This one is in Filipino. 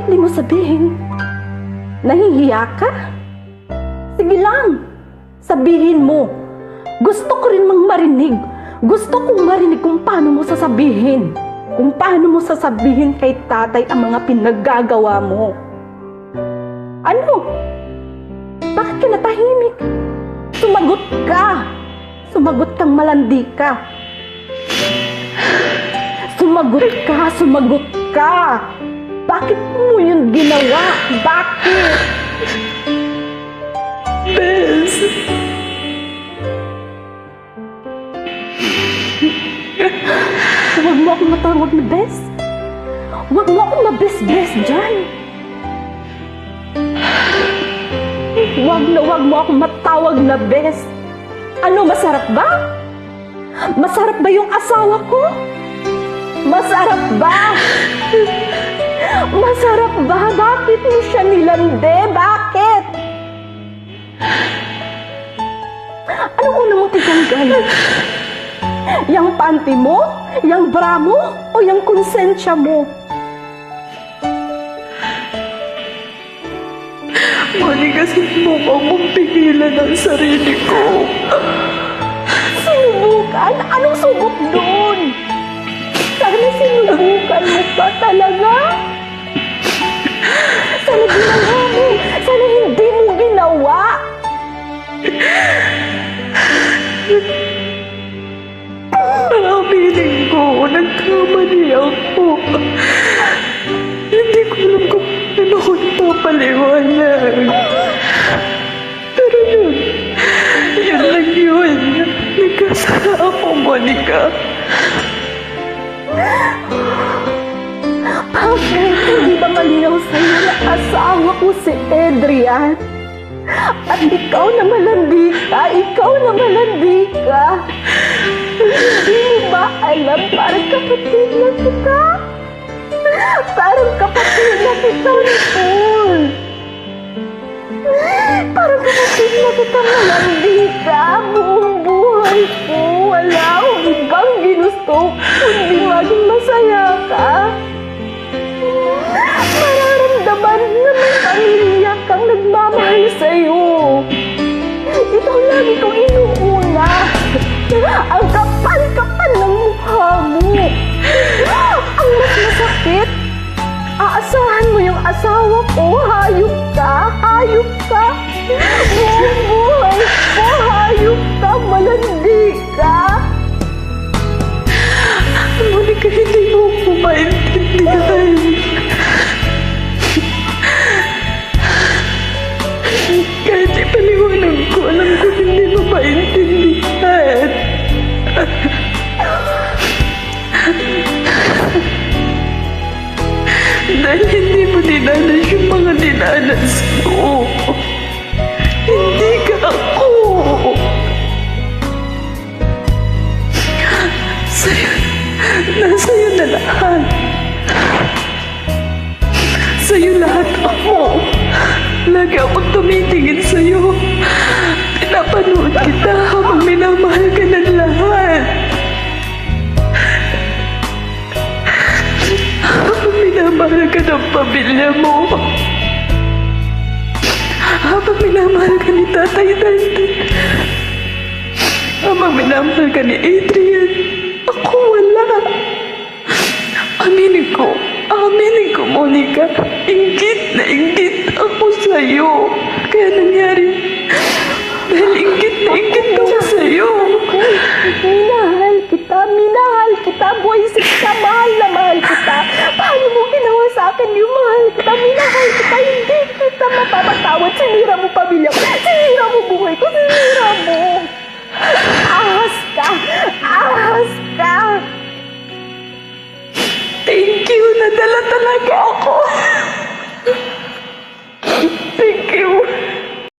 Bakit di mo sabihin? Nahihiya ka? Sige lang, sabihin mo. Gusto ko rin mang marinig. Gusto kong marinig kung paano mo sasabihin. Kung paano mo sasabihin kay tatay ang mga pinaggagawa mo. Ano? Bakit ka natahimik? Sumagot ka! Sumagot kang malandi ka. Sumagot ka! Sumagot ka! Bakit mo yun ginawa? Bakit? Bes, Huwag mo akong matawag na bes. Huwag mo akong mabes-bes dyan. Huwag mo akong matawag na bes. Ano, masarap ba? Masarap ba yung asawa ko? Masarap ba? Masarap ba? Bakit mo siya nilande? Bakit? Anong una mong tiganggal? Yang panty mo? Yang bra mo? O yang konsensya mo? Monica, sinubukang mong pigilan ang sarili ko. Sinubukan? Anong subok doon? Sana sinubukan mo pa talaga? Sana ginawa mo? Sana hindi mo ginawa? Aminin ko, nagkamali ako. Hindi ko alam kung ano ko papaliwanag. Pero yun lang yun. Nagkasala ako, Monica. Bakit? Hindi ba malinaw sa'yo na asawa ko si Adrian? At ikaw na malandi ka, ikaw na malandi ka. Hindi mo ba alam, parang kapatid na kita? Parang kapatid na kita ni Paul. Parang kapatid na kita, malandi ka. Buong buhay ko, wala akong ibang ginusto kundi maging masaya ka. Mararamdaman na may pamilya kang nagmamahal sa'yo. Ito ang lagi kong inuuna. Ang kapal-kapal ng mukha mo. Ang mas masakit. Aasahan mo yung asawa ko. Hayop ka. Hayop ka. Buong buhay ko. Hayop ka. Malandi ka. Monica, hindi mo ko maintindihan. Kahit ipaliwanag ko, alam ko hindi mo maintindihan. Dahil hindi mo dinanas yung mga dinanas ko. Hindi ka ako. Nasa'yo na lahat. Sa'yo lahat ako. Lagi akong tumitingin sa'yo. Pinapanood kita habang minamahal ka ng lahat. Habang minamahal ka ng pamilya mo. Habang minamahal ka ni Tatay Dante. Habang minamahal ka ni Adrian. Ako wala. Aminin ko, Monica. Inggit na inggit ako sa'yo. Kaya nangyari. Dahil inggit na inggit ako sa'yo. Minahal kita, boysis ka, mahal na mahal kita. Paano mo ginawa sa akin yung mahal kita, minahal kita, hindi kita mapapatawad, sinira mo pa